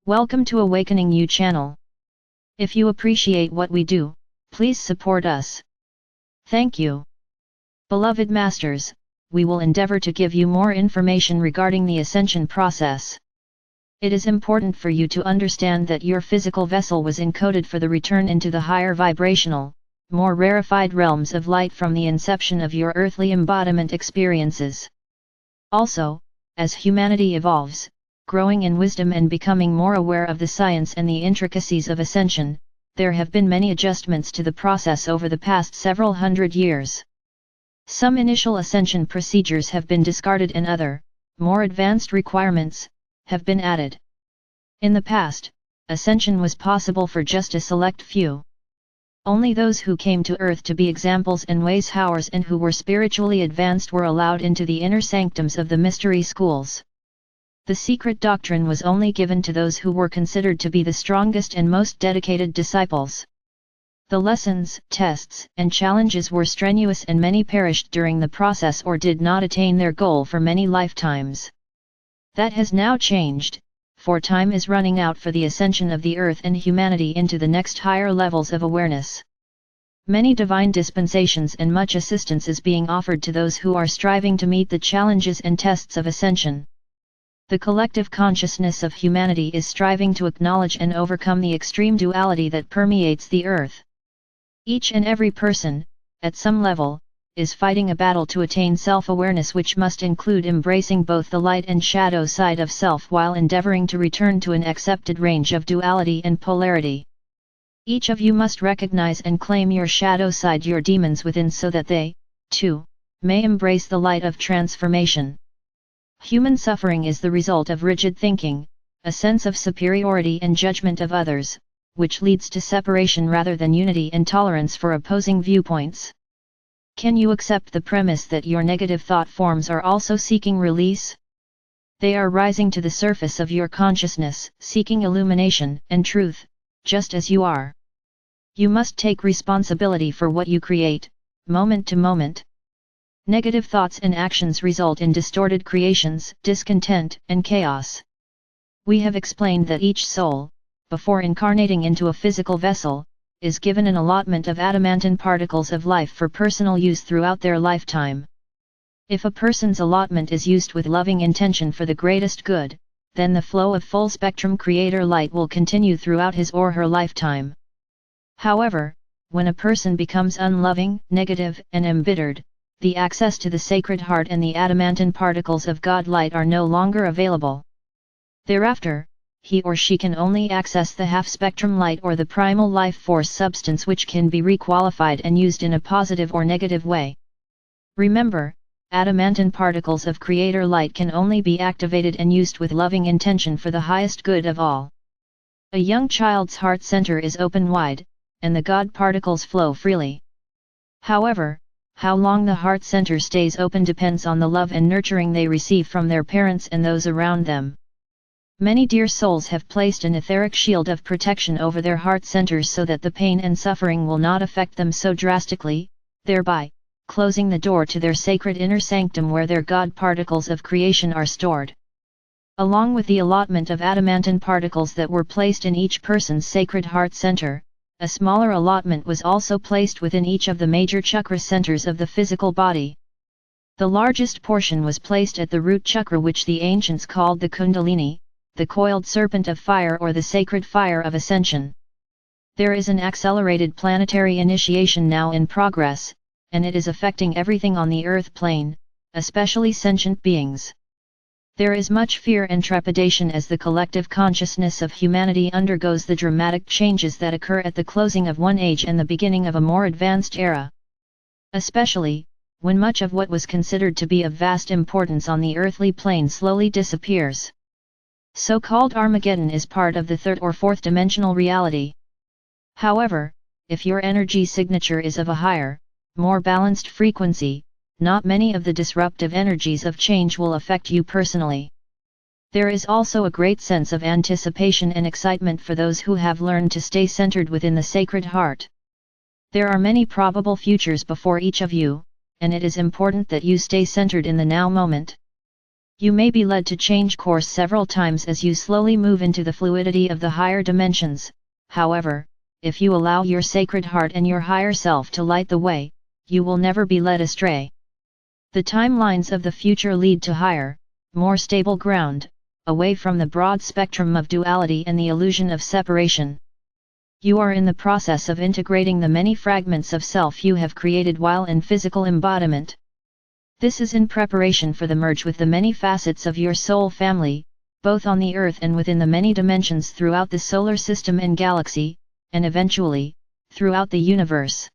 Welcome to Awakening You channel. If you appreciate what we do, please support us. Thank you. Beloved Masters, we will endeavor to give you more information regarding the Ascension process. It is important for you to understand that your physical vessel was encoded for the return into the higher vibrational, more rarefied realms of light from the inception of your earthly embodiment experiences. Also, as humanity evolves, growing in wisdom and becoming more aware of the science and the intricacies of ascension, there have been many adjustments to the process over the past several hundred years. Some initial ascension procedures have been discarded and other, more advanced requirements, have been added. In the past, ascension was possible for just a select few. Only those who came to Earth to be examples and wayshowers and who were spiritually advanced were allowed into the inner sanctums of the mystery schools. The secret doctrine was only given to those who were considered to be the strongest and most dedicated disciples. The lessons, tests, and challenges were strenuous and many perished during the process or did not attain their goal for many lifetimes. That has now changed, for time is running out for the ascension of the Earth and humanity into the next higher levels of awareness. Many divine dispensations and much assistance is being offered to those who are striving to meet the challenges and tests of ascension. The collective consciousness of humanity is striving to acknowledge and overcome the extreme duality that permeates the Earth. Each and every person, at some level, is fighting a battle to attain self-awareness, which must include embracing both the light and shadow side of self while endeavoring to return to an accepted range of duality and polarity. Each of you must recognize and claim your shadow side, your demons within, so that they, too, may embrace the light of transformation. Human suffering is the result of rigid thinking, a sense of superiority and judgment of others, which leads to separation rather than unity and tolerance for opposing viewpoints. Can you accept the premise that your negative thought forms are also seeking release? They are rising to the surface of your consciousness, seeking illumination and truth, just as you are. You must take responsibility for what you create, moment to moment. Negative thoughts and actions result in distorted creations, discontent, and chaos. We have explained that each soul, before incarnating into a physical vessel, is given an allotment of adamantine particles of life for personal use throughout their lifetime. If a person's allotment is used with loving intention for the greatest good, then the flow of full-spectrum creator light will continue throughout his or her lifetime. However, when a person becomes unloving, negative, and embittered, the access to the Sacred Heart and the adamantine particles of God light are no longer available. Thereafter, he or she can only access the half-spectrum light or the primal life force substance, which can be requalified and used in a positive or negative way. Remember, adamantine particles of creator light can only be activated and used with loving intention for the highest good of all. A young child's heart center is open wide, and the God particles flow freely. However, how long the heart center stays open depends on the love and nurturing they receive from their parents and those around them. Many dear souls have placed an etheric shield of protection over their heart centers so that the pain and suffering will not affect them so drastically, thereby closing the door to their sacred inner sanctum where their God particles of creation are stored. Along with the allotment of adamantine particles that were placed in each person's sacred heart center, a smaller allotment was also placed within each of the major chakra centers of the physical body. The largest portion was placed at the root chakra, which the ancients called the Kundalini, the coiled serpent of fire, or the sacred fire of ascension. There is an accelerated planetary initiation now in progress, and it is affecting everything on the earth plane, especially sentient beings. There is much fear and trepidation as the collective consciousness of humanity undergoes the dramatic changes that occur at the closing of one age and the beginning of a more advanced era. Especially, when much of what was considered to be of vast importance on the earthly plane slowly disappears. So-called Armageddon is part of the third or fourth dimensional reality. However, if your energy signature is of a higher, more balanced frequency, not many of the disruptive energies of change will affect you personally. There is also a great sense of anticipation and excitement for those who have learned to stay centered within the Sacred Heart. There are many probable futures before each of you, and it is important that you stay centered in the now moment. You may be led to change course several times as you slowly move into the fluidity of the higher dimensions. However, if you allow your sacred heart and your higher self to light the way, you will never be led astray. The timelines of the future lead to higher, more stable ground, away from the broad spectrum of duality and the illusion of separation. You are in the process of integrating the many fragments of self you have created while in physical embodiment. This is in preparation for the merge with the many facets of your soul family, both on the earth and within the many dimensions throughout the solar system and galaxy, and eventually, throughout the universe.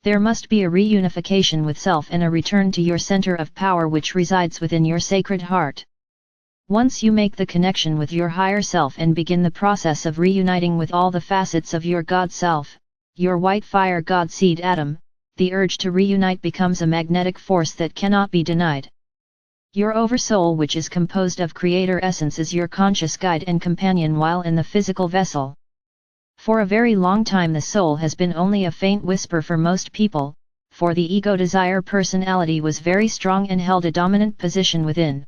There must be a reunification with self and a return to your center of power which resides within your sacred heart. Once you make the connection with your higher self and begin the process of reuniting with all the facets of your God self, your white fire God seed atom, the urge to reunite becomes a magnetic force that cannot be denied. Your oversoul, which is composed of creator essence, is your conscious guide and companion while in the physical vessel. For a very long time the soul has been only a faint whisper for most people, for the ego desire personality was very strong and held a dominant position within.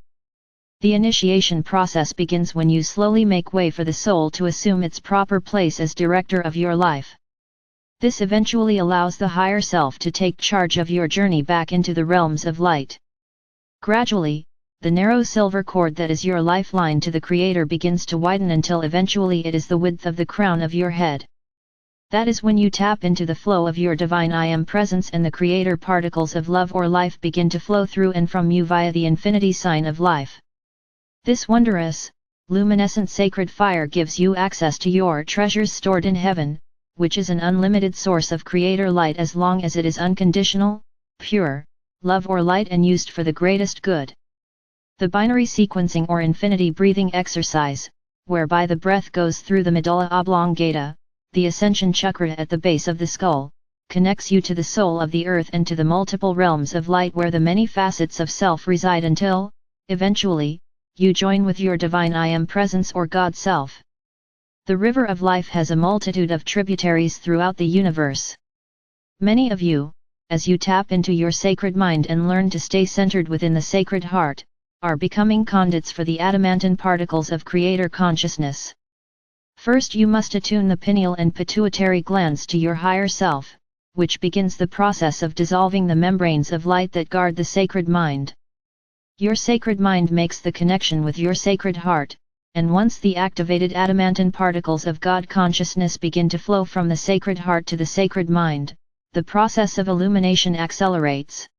The initiation process begins when you slowly make way for the soul to assume its proper place as director of your life. This eventually allows the higher self to take charge of your journey back into the realms of light. Gradually, the narrow silver cord that is your lifeline to the Creator begins to widen until eventually it is the width of the crown of your head. That is when you tap into the flow of your divine I Am presence and the Creator particles of love or life begin to flow through and from you via the infinity sign of life. This wondrous, luminescent sacred fire gives you access to your treasures stored in heaven, which is an unlimited source of Creator light as long as it is unconditional, pure, love or light and used for the greatest good. The binary sequencing or infinity breathing exercise, whereby the breath goes through the medulla oblongata, the Ascension chakra at the base of the skull, connects you to the soul of the earth and to the multiple realms of light where the many facets of self reside until, eventually, you join with your divine I Am presence or God self. The river of life has a multitude of tributaries throughout the universe. Many of you, as you tap into your sacred mind and learn to stay centered within the sacred heart, are becoming conduits for the adamantine particles of Creator consciousness. First you must attune the pineal and pituitary glands to your higher self, which begins the process of dissolving the membranes of light that guard the sacred mind. Your sacred mind makes the connection with your sacred heart, and once the activated adamantine particles of God consciousness begin to flow from the sacred heart to the sacred mind, the process of illumination accelerates.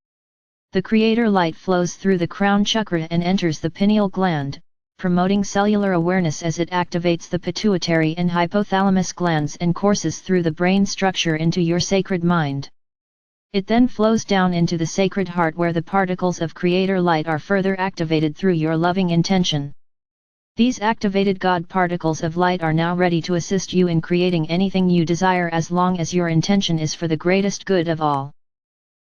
The Creator light flows through the crown chakra and enters the pineal gland, promoting cellular awareness as it activates the pituitary and hypothalamus glands and courses through the brain structure into your sacred mind. It then flows down into the sacred heart where the particles of Creator light are further activated through your loving intention. These activated God particles of light are now ready to assist you in creating anything you desire as long as your intention is for the greatest good of all.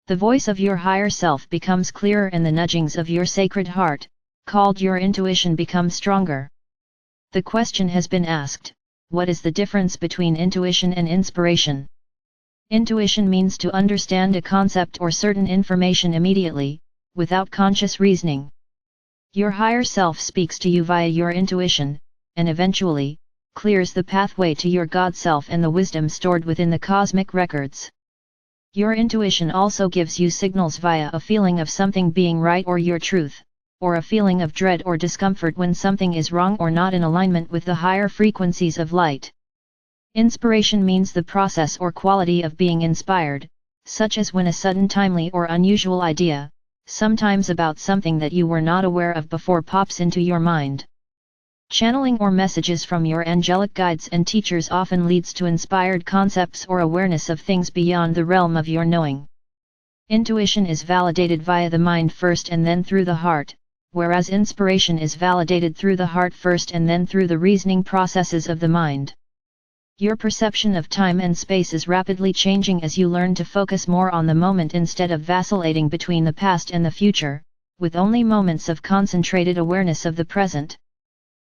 The voice of your higher self becomes clearer and the nudgings of your sacred heart, called your intuition, become stronger. The question has been asked, what is the difference between intuition and inspiration? Intuition means to understand a concept or certain information immediately, without conscious reasoning. Your higher self speaks to you via your intuition, and eventually, clears the pathway to your God self and the wisdom stored within the cosmic records. Your intuition also gives you signals via a feeling of something being right or your truth, or a feeling of dread or discomfort when something is wrong or not in alignment with the higher frequencies of light. Inspiration means the process or quality of being inspired, such as when a sudden, timely or unusual idea, sometimes about something that you were not aware of before, pops into your mind. Channeling or messages from your angelic guides and teachers often leads to inspired concepts or awareness of things beyond the realm of your knowing. Intuition is validated via the mind first and then through the heart, whereas inspiration is validated through the heart first and then through the reasoning processes of the mind. Your perception of time and space is rapidly changing as you learn to focus more on the moment instead of vacillating between the past and the future, with only moments of concentrated awareness of the present.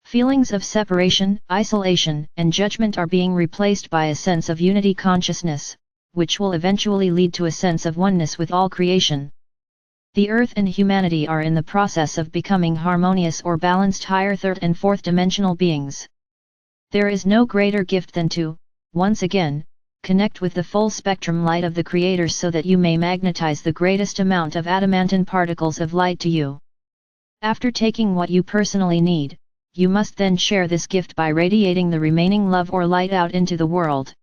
Feelings of separation, isolation, and judgment are being replaced by a sense of unity consciousness, which will eventually lead to a sense of oneness with all creation. The Earth and humanity are in the process of becoming harmonious or balanced higher third and fourth dimensional beings. There is no greater gift than to, once again, connect with the full spectrum light of the Creator so that you may magnetize the greatest amount of adamantine particles of light to you. After taking what you personally need, you must then share this gift by radiating the remaining love or light out into the world.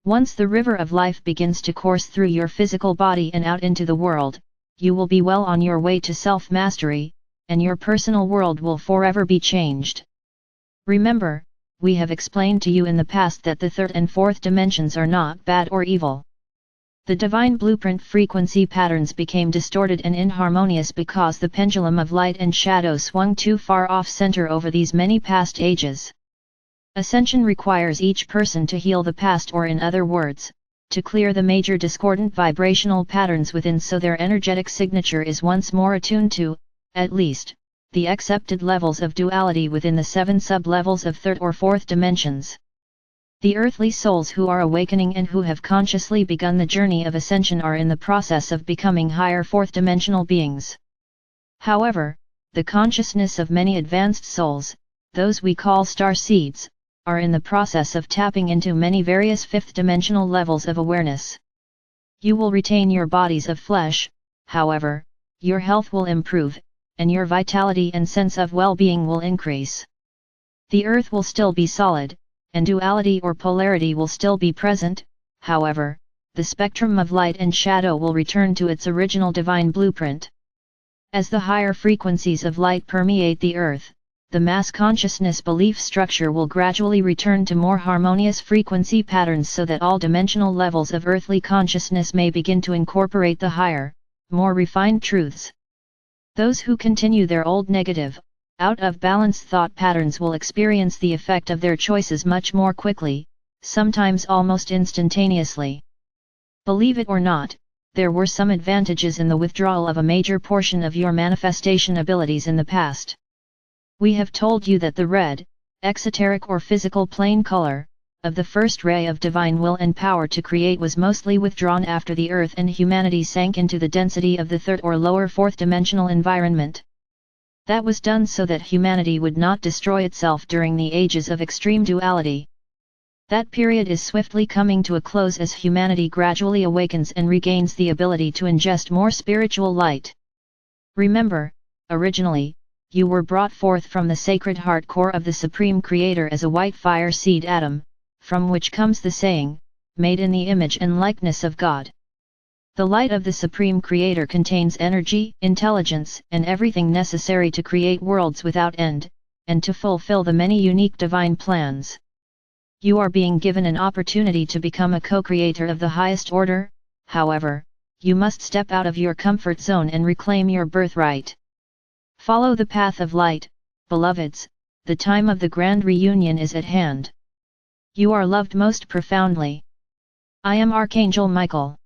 Once the river of life begins to course through your physical body and out into the world, you will be well on your way to self-mastery, and your personal world will forever be changed. Remember, we have explained to you in the past that the third and fourth dimensions are not bad or evil. The divine blueprint frequency patterns became distorted and inharmonious because the pendulum of light and shadow swung too far off-center over these many past ages. Ascension requires each person to heal the past, or in other words, to clear the major discordant vibrational patterns within so their energetic signature is once more attuned to, at least, the accepted levels of duality within the 7 sub-levels of third or fourth dimensions. The earthly souls who are awakening and who have consciously begun the journey of ascension are in the process of becoming higher fourth dimensional beings. However, the consciousness of many advanced souls, those we call star seeds, are in the process of tapping into many various fifth dimensional levels of awareness. You will retain your bodies of flesh, however, your health will improve, and your vitality and sense of well-being will increase. The earth will still be solid, and duality or polarity will still be present, however, the spectrum of light and shadow will return to its original divine blueprint. As the higher frequencies of light permeate the earth, the mass consciousness belief structure will gradually return to more harmonious frequency patterns so that all dimensional levels of earthly consciousness may begin to incorporate the higher, more refined truths. Those who continue their old negative, out of balance thought patterns will experience the effect of their choices much more quickly, sometimes almost instantaneously. Believe it or not, there were some advantages in the withdrawal of a major portion of your manifestation abilities in the past. We have told you that the red, exoteric or physical plane color, of the first ray of divine will and power to create was mostly withdrawn after the earth and humanity sank into the density of the third or lower fourth dimensional environment. That was done so that humanity would not destroy itself during the ages of extreme duality. That period is swiftly coming to a close as humanity gradually awakens and regains the ability to ingest more spiritual light. Remember, originally, you were brought forth from the sacred heart core of the Supreme Creator as a white fire seed atom, from which comes the saying, made in the image and likeness of God. The light of the Supreme Creator contains energy, intelligence, and everything necessary to create worlds without end, and to fulfill the many unique divine plans. You are being given an opportunity to become a co-creator of the highest order, however, you must step out of your comfort zone and reclaim your birthright. Follow the path of light, beloveds, the time of the grand reunion is at hand. You are loved most profoundly. I am Archangel Michael.